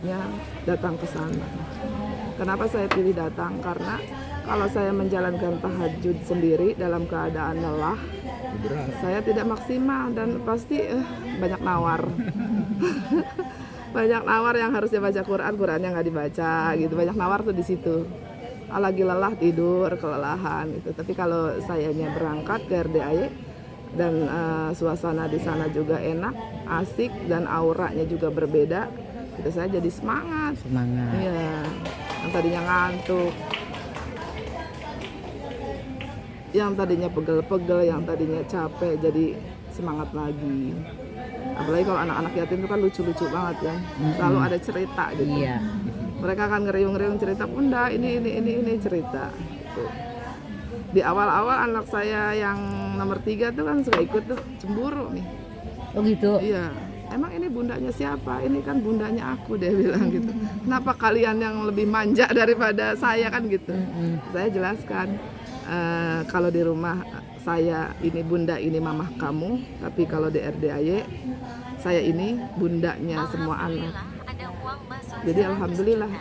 baiknya datang ke sana. Kenapa saya pilih datang? Karena kalau saya menjalankan tahajud sendiri dalam keadaan lelah, saya tidak maksimal dan pasti banyak nawar. Banyak nawar yang harusnya baca Quran, Qurannya nggak dibaca gitu. Banyak nawar tuh di situ. Lagi lelah tidur, kelelahan gitu. Tapi kalau sayanya berangkat ke RDAY dan suasana di sana juga enak, asik dan auranya juga berbeda, itu saya jadi semangat. Iya, yang tadinya ngantuk, yang tadinya pegel-pegel, yang tadinya capek, jadi semangat lagi. Apalagi kalau anak-anak yatim itu kan lucu-lucu banget ya, selalu ada cerita gitu. Iya. Mereka kan ngeriung-ngeriung cerita, bunda ini cerita. Gitu. Di awal-awal anak saya yang nomor 3 tuh kan suka ikut tuh, cemburu nih. Oh gitu. Iya, emang ini bundanya siapa? Ini kan bundanya aku, dia bilang gitu. Kenapa kalian yang lebih manja daripada saya kan gitu? Saya jelaskan, kalau di rumah saya ini bunda, ini mamah kamu, tapi kalau di RDAY saya ini bundanya semua anak. Jadi alhamdulillah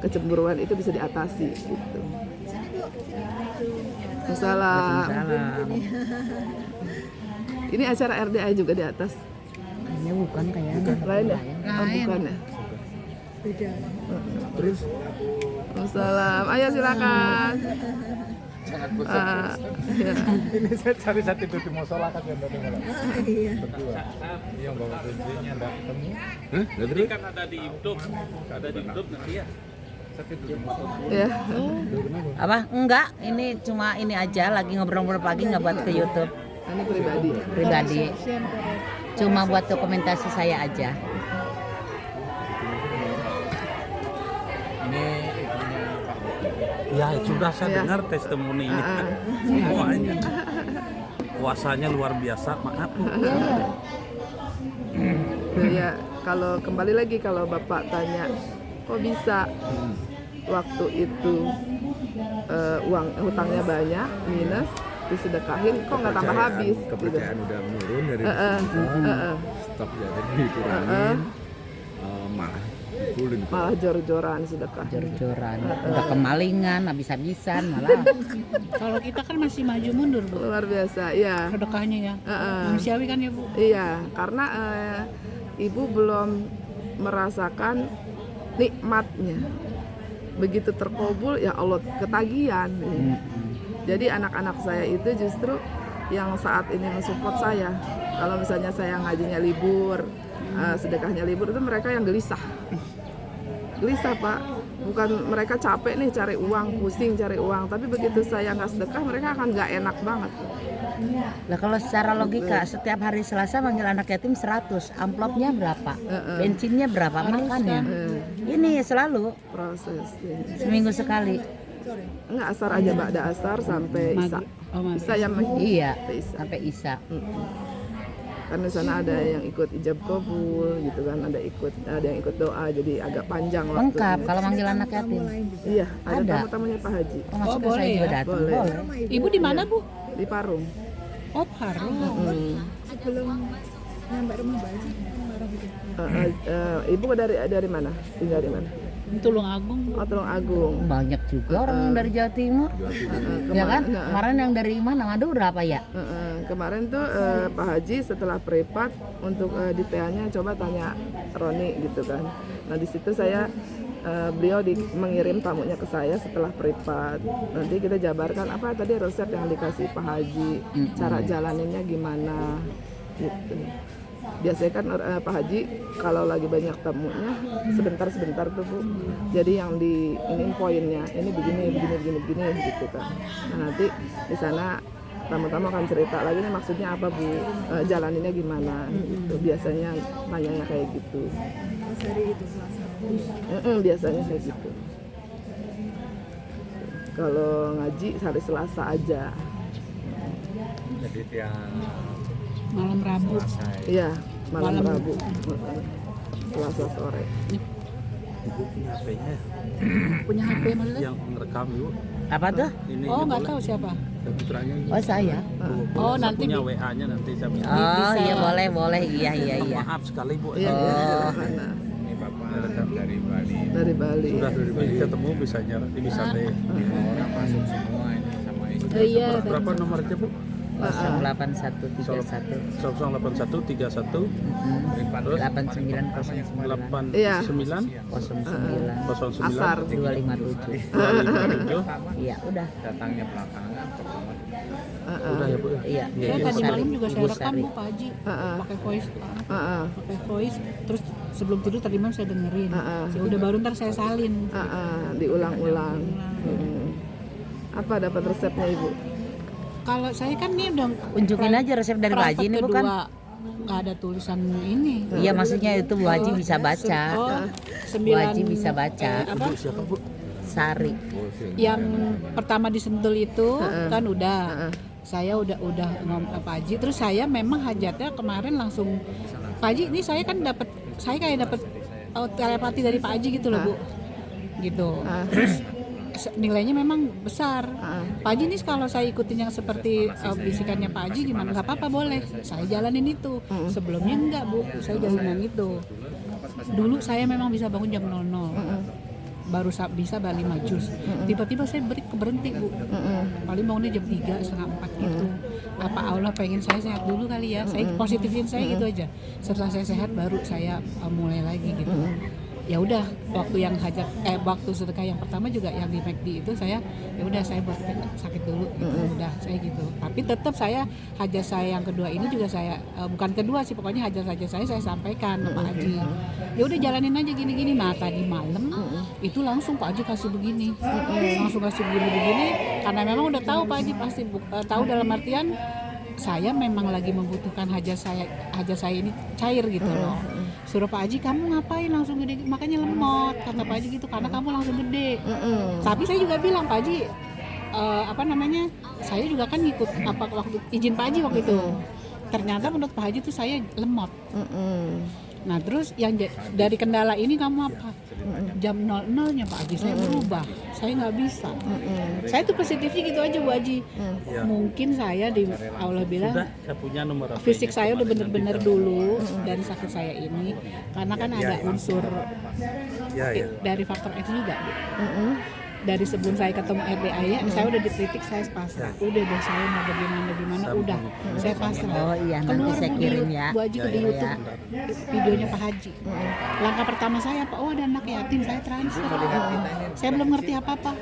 kecemburuan itu bisa diatasi gitu. Waalaikumsalam. Ini acara RDAY juga di atas. Ini bukan kayaknya. Lain ya? Oh, bukan ya? Beda. Terus? Waalaikumsalam. Ayo silakan. Sangat bosan. Ya. Ini saya cari satu di musola kan yang tadi malam. Iya. Berdua. Yang bawa kuncinya enggak ketemu. Jadi kan ada di YouTube nanti ya. Satu di musola. Ya. Apa? Enggak, ini cuma ini aja lagi ngobrol-ngobrol pagi, nggak buat ke YouTube Ini pribadi. pribadi. Cuma buat dokumentasi saya aja. Ini ibunya Pak Bobi. Ya sudah saya dengar testimoni ini semuanya. Kuasanya luar biasa, maaf. Ya, kalau kembali lagi kalau Bapak tanya, kok bisa waktu itu uang hutangnya banyak minus disedekahin kok nggak tambah habis gitu. Kepercayaan udah menurun dari stok jadi dikurangin, malah dipulin. Malah jor-joran sedekah. Jor-joran, udah kemalingan, habis-habisan malah. Kalau kita kan masih maju mundur, Bu. Luar biasa, ya. Sedekahnya ya. Manusiawi kan ya, Bu. Iya, karena ibu belum merasakan nikmatnya. Begitu terkabul, ya Allah ketagihan. Jadi anak-anak saya itu justru yang saat ini mensupport saya. Kalau misalnya saya ngajinya libur, sedekahnya libur, itu mereka yang gelisah. Gelisah Pak, bukan mereka capek nih cari uang, pusing cari uang, tapi begitu saya nggak sedekah mereka akan nggak enak banget. Lah kalau secara logika setiap hari Selasa manggil anak yatim 100, amplopnya berapa? Bensinnya berapa? Makannya. Ini selalu Proses. Ya. seminggu sekali. Enggak, asar aja Ba'da asar sampai Isya. Isya yang Iya, Isya. sampai Isya. Karena di sana ada yang ikut ijab kabul gitu kan, ada yang ikut doa, jadi agak panjang waktunya. Lengkap kalau manggil anak yatim. Iya, ada Ada. tamu-tamunya Pak Haji Oh, maksudnya boleh saya juga ya? datang. Boleh. Boleh. Ibu di mana, Bu? di Parung. Oh, Parung. Sebelum nyampe rumah Baji marah gitu. Ibu dari mana? Tinggal di mana? Tulung Agung. Oh, Tulung Agung. Banyak juga orang yang dari Jawa Timur. Ya kan? Kemarin yang dari mana? Madu berapa ya? Kemarin tuh Pak Haji setelah privat untuk detailnya coba tanya Roni gitu kan. Nah di situ saya beliau mengirim tamunya ke saya setelah privat. Nanti kita jabarkan apa tadi resep yang dikasih Pak Haji, cara jalaninnya gimana gitu. Biasanya kan Pak Haji kalau lagi banyak tamunya sebentar tuh Bu. Jadi yang ini poinnya, ini begini gitu kan. Nah nanti di sana tamu-tamu akan cerita lagi nih maksudnya apa Bu, jalaninnya gimana gitu. Biasanya tanyanya kayak gitu. Hari itu Selasa. Biasanya kayak gitu. Kalau ngaji hari Selasa aja. Jadi tiap Malam Rabu. Selasa Iya, malam Malam. Rabu. Selasa sore. Ibu punya HP-nya Punya HP maksudnya? yang ngerekam Ibu. Apa tuh? Ini Oh, nggak boleh. tahu siapa. dan putranya Oh saya. Oh, Saya nanti punya WA-nya nanti saya minta. Oh iya boleh. Iya. Maaf sekali Bu. Iya, Oh. silakan. ini bapak dari Bali. Sudah dari Bali ketemu bisa deh. Orang masuk semua ini sama istri. Oh iya. Berapa nomornya Bu? 08131 08131 terus 8909 Iya. 8909 Asar. 257. 257. Iya, udah. Datangnya belakangan ke rumah. Udah ya Bu ya? Iya. Saya Ibu tadi Sari. malam juga saya Ibu rekam Sari. Bu Pak Haji. Pakai voice. Heeh. Pakai voice. Terus sebelum tidur tadi malam saya dengerin. Heeh. Ya udah baru ntar saya salin. Diulang-ulang. Apa dapat resepnya Ibu? Kalau saya kan nih udah Unjukin aja resep dari Bu Haji ini bukan? Nggak ada tulisan ini. Iya, maksudnya itu Bu Haji bisa baca. Oh, Bu Haji bisa baca. apa? Siapa Bu? Sari. Yang pertama disentul itu kan udah. Saya udah ngomong ke Pak Haji. Terus saya memang hajatnya kemarin langsung Pak Haji ini saya kayak dapat telepati dari Pak Haji gitu loh Bu. Gitu. Terus nilainya memang besar. Pak Haji ini kalau saya ikutin yang seperti bisikannya Pak Haji gimana? Nggak apa-apa boleh. Saya jalanin itu. Sebelumnya enggak Bu. Saya jalanin itu. Dulu saya memang bisa bangun jam 00. Baru bisa balik 5 jus. Tiba-tiba saya berhenti Bu. Paling bangunnya jam 3, setengah 4 gitu. Apa Allah pengen saya sehat dulu kali ya. Saya positifin saya gitu aja. Setelah saya sehat baru saya mulai lagi gitu. Ya udah, waktu yang waktu sedekah yang pertama juga yang di McD itu saya ya udah saya buat sakit dulu gitu. Udah saya gitu. Tapi tetap saya hajat saya yang kedua ini juga saya bukan kedua sih, pokoknya hajat saya sampaikan ke Pak Haji. Ya udah jalanin aja gini-gini. Nah, tadi malam itu langsung Pak Haji kasih begini. Langsung kasih begini karena memang udah tahu Pak Haji pasti tahu dalam artian saya memang lagi membutuhkan hajat saya ini cair gitu loh. Suruh Pak Haji, kamu ngapain langsung gede, makanya lemot kata Pak Haji gitu, karena kamu langsung gede. Tapi saya juga bilang Pak Haji, saya juga kan ngikut waktu izin Pak Haji waktu itu. Ternyata menurut Pak Haji tuh saya lemot. Nah terus yang dari kendala ini kamu apa? Jam 00-nya Pak Haji saya berubah, saya nggak bisa. Saya tuh positifnya gitu aja Bu Haji. Mungkin saya di Allah bilang Sudah, saya punya nomor HP-nya. fisik saya udah bener-bener dulu dari sakit saya ini, karena kan ada unsur dari faktor X juga Bu. Dari sebelum saya ketemu RDA saya udah di titik saya pasrah. Udah deh saya mau bagaimana udah saya pasrah. Oh iya, nanti Keluar saya Bu, kirim ya. Bu Haji di YouTube videonya Pak Haji. Langkah pertama saya Pak, ada anak yatim, saya transfer. Saya belum ngerti apa-apa.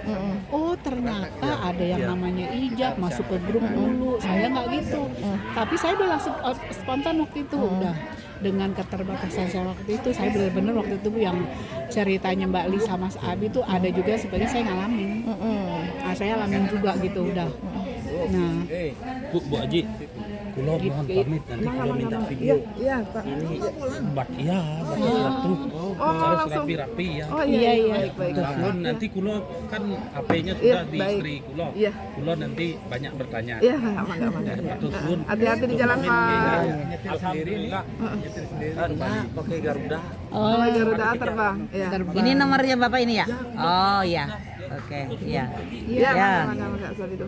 Oh ternyata ada yang namanya ijab, masuk ke grup dulu. Saya nggak gitu. Tapi saya udah langsung spontan waktu itu udah. Dengan keterbatasan saya waktu itu, saya benar-benar waktu itu yang ceritanya Mbak Li sama Mas Abi itu ada juga sebenarnya saya ngalamin. Nah, saya alamin juga gitu udah. Nah, Bu Haji, kulo mohon pamit nanti kulo minta video. Iya, Pak. Ini bat satu. Harus langsung. rapi-rapi ya. Oh iya. Baik. Kulo nanti kulo kan HP-nya sudah di baik. istri kulo. Iya. Kulo nanti banyak bertanya. Iya, enggak. Hati-hati di jalan, Pak. Alhamdulillah. Nah, pakai Garuda. Oh, Garuda terbang. Iya. Ini nomornya Bapak ini ya? Oh iya. Oke, iya. Iya, mangga sorry tuh.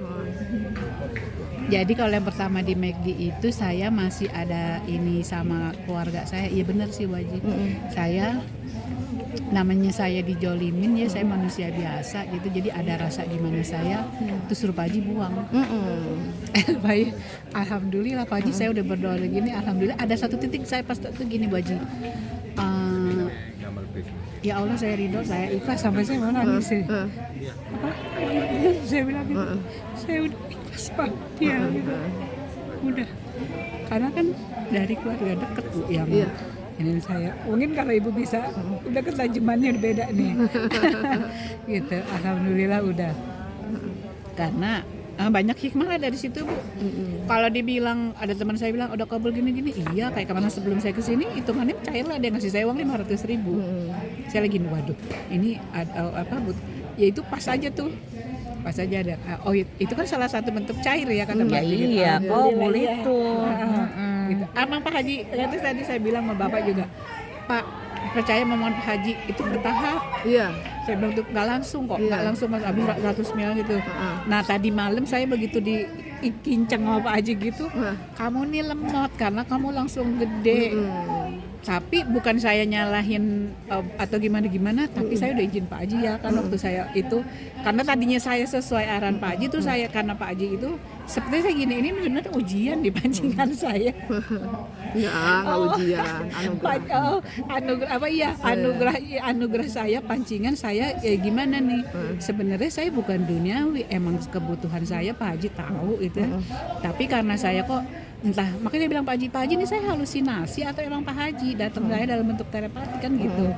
jadi kalau yang pertama di McD itu saya masih ada ini sama keluarga saya. Iya benar sih Bu Haji. Saya namanya saya dijolimin ya, saya manusia biasa gitu, jadi ada rasa gimana saya terus suruh Pak Haji buang. Baik, alhamdulillah Pak Haji saya udah berdoa begini, alhamdulillah ada satu titik saya pas itu gini Bu Haji, ya Allah saya ridho, saya ikhlas, sampai saya mau nangis sih. Saya bilang gitu, saya udah ikhlas Pak ya, udah, karena kan dari keluarga deket Bu yang ini saya, mungkin kalau ibu bisa udah ketajamannya beda nih. Gitu, alhamdulillah udah, karena banyak hikmah lah dari situ Bu. Kalau dibilang ada teman saya bilang udah kabul gini-gini, iya kayak kemana sebelum saya kesini hitungannya cair lah, dia ngasih saya uang 500.000. Saya lagi waduh ini apa Bu, ya itu pas aja tuh, pas aja ada. Oh itu kan salah satu bentuk cair ya kata Mbak. Iya, kabul itu. Gitu. Emang Pak Haji, itu tadi saya bilang sama Bapak juga, Pak percaya memohon Pak Haji itu bertahap. Iya. Saya bilang tuh nggak langsung kok, nggak langsung Mas habis 100 miliar gitu. Nah tadi malam saya begitu dikincang sama Pak Haji gitu, kamu nih lemot karena kamu langsung gede. Tapi bukan saya nyalahin atau gimana, tapi saya udah izin Pak Haji ya kan waktu saya itu, karena tadinya saya sesuai arahan Pak Haji, terus saya karena Pak Haji itu seperti saya gini, ini benar ujian di pancingan saya. Nggak ujian, anugerah saya, pancingan saya gimana nih. Sebenarnya saya bukan duniawi, emang kebutuhan saya Pak Haji tahu itu. Tapi karena saya kok entah, makanya dia bilang Pak Haji ini saya halusinasi atau emang Pak Haji datang saya dalam bentuk telepati kan gitu.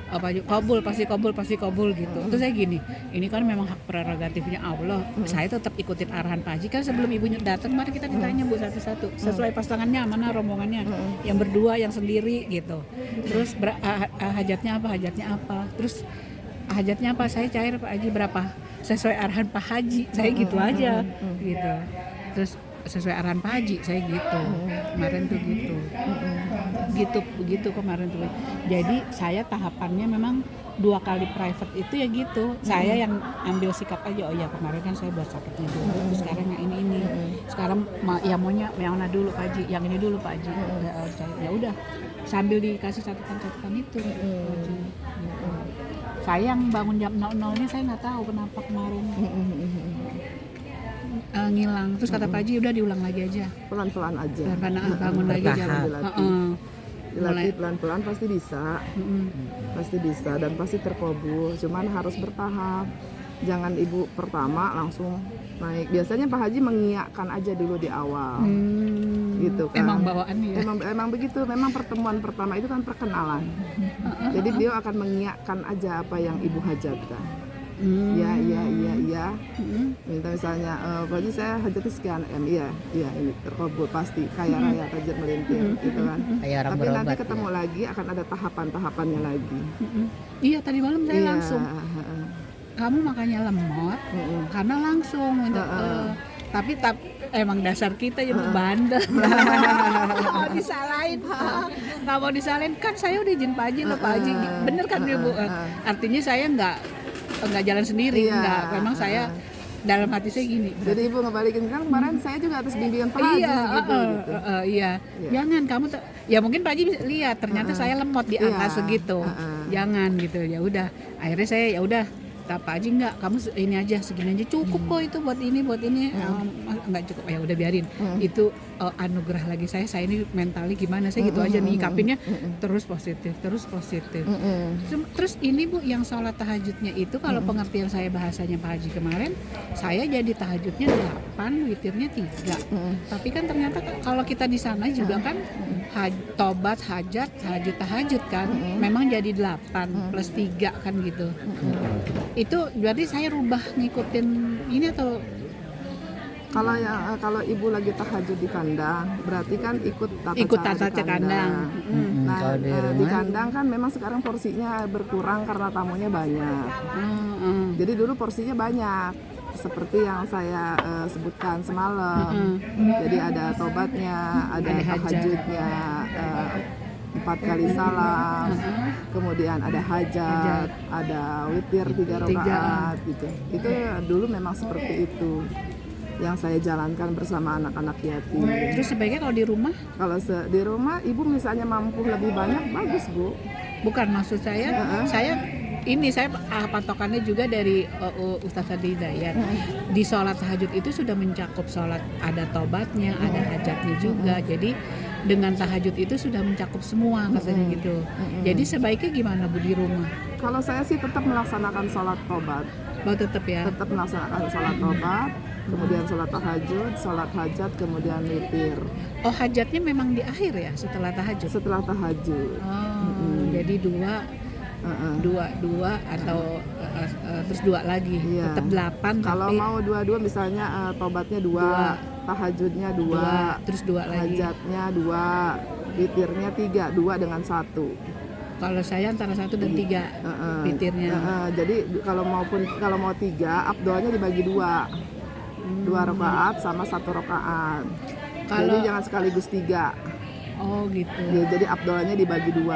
Pak Haji pasti kabul gitu. Terus saya gini, ini kan memang hak prerogatifnya Allah. Saya tetap ikutin arahan Pak Haji kan, sebelum ibunya datang mari kita ditanya Bu satu-satu sesuai pasangannya mana rombongannya, yang berdua, yang sendiri gitu. Terus hajatnya apa? Terus hajatnya apa? Saya cair Pak Haji berapa? Sesuai arahan Pak Haji. Saya gitu aja gitu. Terus sesuai arahan Pak Haji saya gitu. Kemarin tuh gitu kemarin tuh. Jadi saya tahapannya memang 2 kali private itu ya gitu. Saya yang ambil sikap aja, oh ya kemarin kan saya buat sakitnya dulu, terus sekarang yang ini. Sekarang ya maunya yang mana dulu Pak Haji, yang ini dulu Pak Haji. Ya udah sambil dikasih catatan itu. Saya yang bangun jam 00 ini saya nggak tahu kenapa kemarin. Ngilang. Terus kata Pak Haji udah diulang lagi aja. Pelan-pelan aja. Bangun lagi jangan. Dilatih pelan-pelan pasti bisa. Pasti bisa dan pasti terkabul. Cuman harus bertahap. Jangan ibu pertama langsung naik. Biasanya Pak Haji mengiyakan aja dulu di awal. Gitu kan. Emang bawaannya ya. Emang begitu. Memang pertemuan pertama itu kan perkenalan. Jadi beliau akan mengiyakan aja apa yang ibu hajatkan. Iya. Minta misalnya, Pak Haji saya hajatnya sekian M, iya ini terkabul pasti, kaya raya tajir melintir, gitu kan. Tapi nanti ketemu lagi akan ada tahapan-tahapannya lagi. Iya tadi malam saya langsung. Kamu makanya lemot, karena langsung minta. Tapi emang dasar kita ya bandel. Nggak mau disalahin kan saya udah izin Pak Haji loh Pak Haji. Bener kan Ibu? Artinya saya nggak jalan sendiri, nggak. Memang saya dalam hati saya gini. Jadi ibu ngebalikin kan kemarin saya juga atas bimbingan Pak Haji gitu. Iya. Jangan kamu ya mungkin Pak Haji lihat ternyata saya lemot di angka segitu. Jangan gitu. Ya udah. Akhirnya saya ya udah. Pak Haji enggak, kamu ini aja segini aja cukup kok itu buat ini enggak cukup ya udah biarin. Itu anugerah lagi saya ini mentally gimana saya gitu aja nih nyikapinnya terus positif. Terus ini Bu yang sholat tahajudnya itu kalau pengertian saya bahasanya Pak Haji kemarin saya jadi tahajudnya 8, witirnya 3. Tapi kan ternyata kalau kita di sana juga kan tobat, tahajud kan memang jadi 8 plus 3 kan gitu. Itu berarti saya rubah ngikutin ini atau kalau ibu lagi tahajud di kandang berarti kan ikut tata cara kandang. Nah di kandang kan memang sekarang porsinya berkurang karena tamunya banyak. Jadi dulu porsinya banyak seperti yang saya sebutkan semalam. Jadi ada tobatnya, ada tahajudnya, 4 kali salam, kemudian ada hajat, ada witir 3 rakaat gitu. Itu dulu memang seperti itu yang saya jalankan bersama anak-anak yatim. Terus sebaiknya kalau di rumah? Kalau di rumah ibu misalnya mampu lebih banyak, bagus Bu. Bukan maksud saya, saya patokannya juga dari Ustaz Adi Hidayat. Di sholat tahajud itu sudah mencakup sholat, ada tobatnya, ada hajatnya juga. Jadi dengan tahajud itu sudah mencakup semua katanya gitu. Jadi sebaiknya gimana Bu di rumah? Kalau saya sih tetap melaksanakan sholat tobat. Tetap ya? Tetap melaksanakan sholat tobat, kemudian sholat tahajud, sholat hajat, kemudian witir. Oh hajatnya memang di akhir ya setelah tahajud? Setelah tahajud. Jadi dua atau terus 2 lagi, tetap 8. Kalau mau 2 misalnya tobatnya 2, tahajudnya 2, terus 2 lagi, hajatnya 2, witirnya 3, 2 dengan 1. Kalau saya antara 1 dan 3 witirnya. Jadi kalau mau 3, afdolnya dibagi 2 rakaat sama 1 rakaat. Jadi jangan sekaligus 3. Oh gitu. Ya, jadi afdolnya dibagi 2.